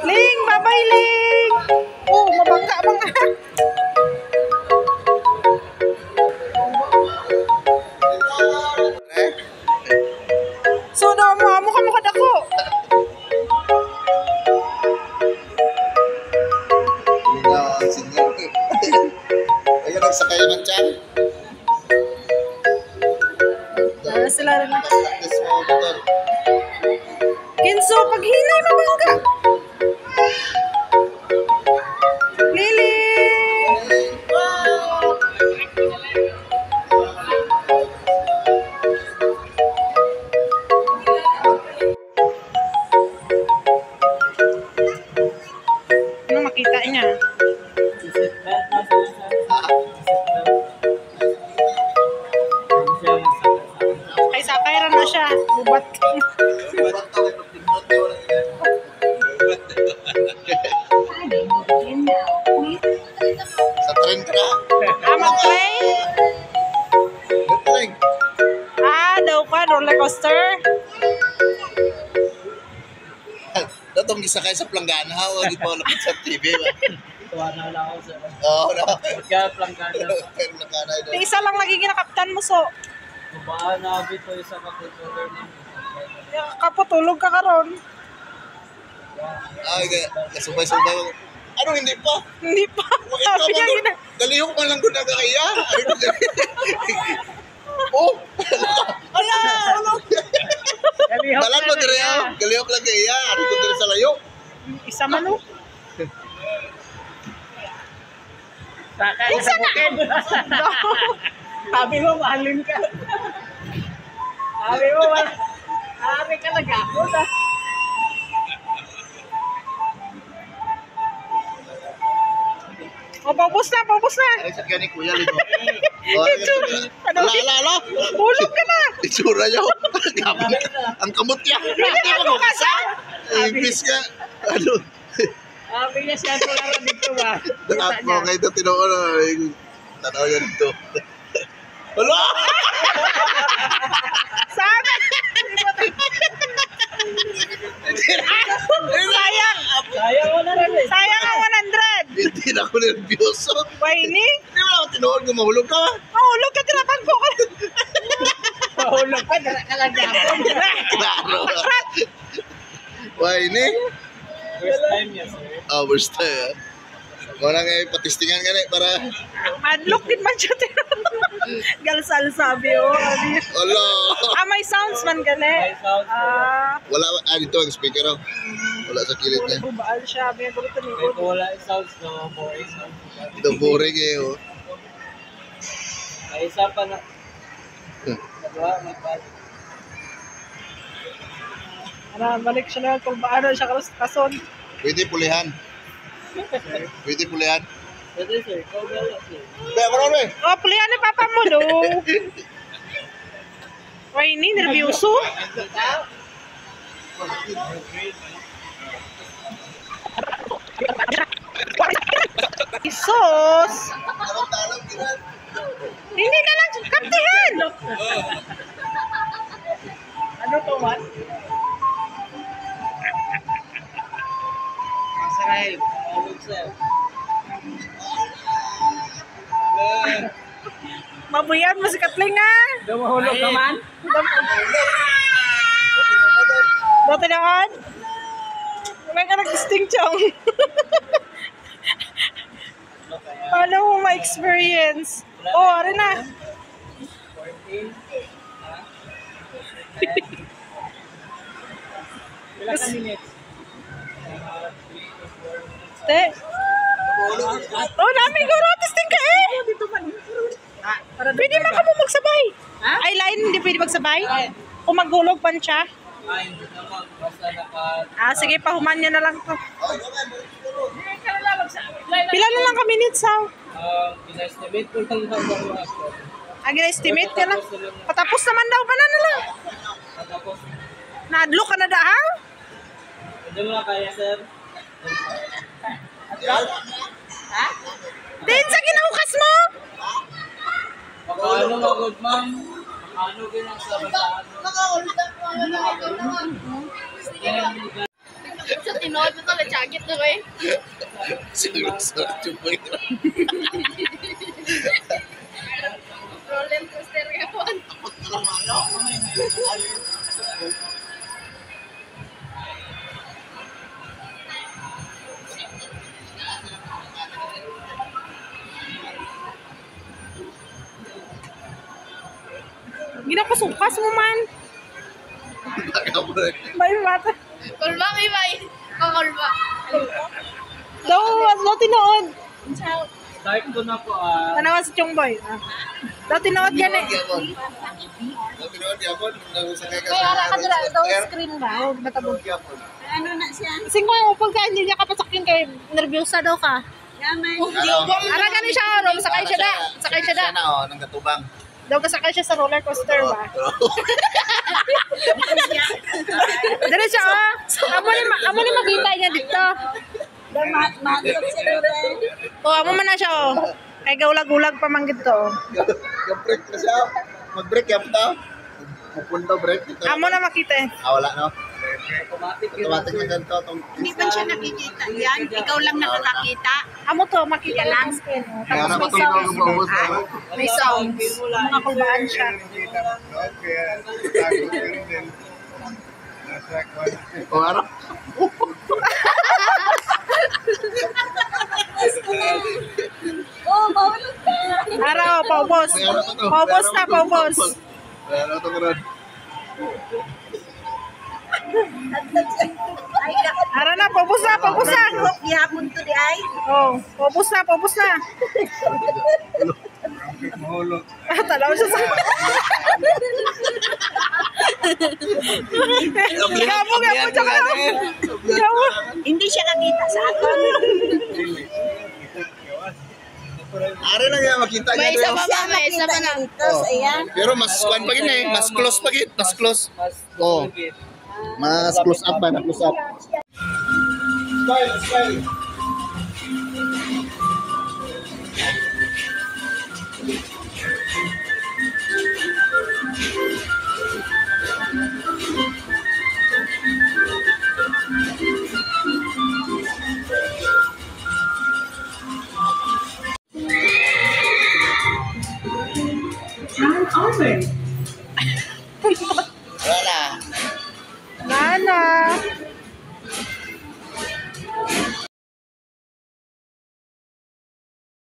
Ling, babay Ling. Oh, mabangga mga. So daw mo ka dako. Ayun, nagsakay naman dyan. Sila rin. Kinso, paghinay mabangga. Lili. Ano makita niya? Ay, sakay rin na siya. Bubat. Sa train ka na? Mag-train? Train. Daw ka, roller coaster. Datong gisakay sa planggana. Huwag ito lapit sa TV ba? Tuwa na lang ako sa Oo, no. Kaya planggana. Planggana ito. Di isa lang nagiging nakaptan mo, so. Baka nabit ko isa kapituloy ng Kaputulog ka karon. Ay, kasubay-subay mo. Ano, hindi pa? Hindi pa. Ikaw Sabi niya, mo, galihok man lang guna kaya. Oh! Ala! Ano? Balan mo dire ah. Galihok lang kaya. Ano ko dire sa layo? isa man o. Isa na! Sabi mo, mahalin ka. Sabi mo, sabi ka nag-ako na. O, paubos na, paubos na. Ay, sa kanya ni Kuya Lino. Ano? Ala. Hulog ka na. Itsura niya. Ang kamot niya. Hindi mo kasa. Impis ka. Ano? Sabi niya siya ko lang dito ba? Ako ngayon ito tinuon. Tanaw yan ito. Hala! Sabi. Sayang. Sayang mo na rin eh. Sayang ang 100. Hindi na ako nervyoso. Wayne? Hindi mo ako tinuon kung mahulog ka. Mahulog ka, tinapan ko ka. Mahulog ka, dara ka lang dyan. Klaro. Why, ini? First time niya, sir. First time. Wala nga patistingan ka na para... Madlock din man siya. Galsal sabi o. Hala! May sounds man gani. May sounds. Wala, dito ang speaker oh. Wala sa kilid niya. Bubaan siya. May gulit na Ito wala yung sounds no, boy. Ito boring eh oh. May isa pa na. Nagawa, magbalik. Balik siya na kung paano siya kason. Pwede pulihan. Pwede pulihan. Pwede sir, ikaw ba lang sir? Kaya ko rin. Pulihan ni papa mo do. Wayne, nervyoso. Isos. Hindi ka lang kaptihan. Ano to man? Masaray, mahulog sir. Mabuyan mo si Katling ah. Mahulog ka man? Dati naman. May ka nag-distinct chong. Paano mo ma-experience? Ari na. 14. Ilan ka minutes? Te. Namin ko testing ka eh. Pwede man ka mo magsabay. Ay, line, hindi pwede magsabay? Kung maghulog pa siya. Ay, hindi naman. Basta naka... Sige, pahuman niya na lang to. Pila na lang ka minutes, ha? Pina-estimate ko lang daw yung upload. Gina-estimate ka lang. Patapos naman daw pa na lang. Tapos, Na-adlo ka na da, ha? hindi mo na kaya, sir. Din sa kinahukas mo? Paano magod, ma'am? Paano ginang sa bataan? Sa tinood mo to, na-chagit na ba eh? Sinusot yung boy. Roller coaster ka po. Ginapasukas mo man. May mata. Kulba, may bay. Kakulba. Daw tinood. Start ko na po Tanawa sa Chongboy. Daw tinood yan eh. May ara ka dira daw screen ba? O matabog. Ano na siya? Sing ko upag ka hindi niya kapasakin kay nervyosa daw ka. Yaman. Ara gani siya ro, sakay siya da. Sakay siya da. Sana nang katubang. Daw kasakay siya sa roller coaster ba? Dere siya oh. Amo ni makita niya dito. Oh, amo man na siya oh. Kay gaulag-ulag pa man gito. Mag-break na siya. Mag-break yan ta. Pupunta break dito. Amo na makita eh. Wala no. Automatic na ganito. Hindi man siya nakikita yan. Ikaw lang nakakakita. Amo to makita lang screen. Kaya Tapos na may matulog sound. ang bawos. May sounds. Mga kulbaan siya. O ano? Oh, bawalog ka. Araw, paubos. Paubos na, paubos. Ano to karon? Ay, Ara na, paubos na, paubos na. ihapon to di ay. Oh, paubos na, paubos na. Tanaw siya sa... Gamo, gamo, tsaka. Gamo. Hindi siya nakita sa akin. Ari lang yan makita niya. May isa doon. pa ba? May isa pa na. Pero mas kuan pa gid eh, mas close pa gid, mas close. Oh. Mas close up ba, na close up. Smile, smile. An almond.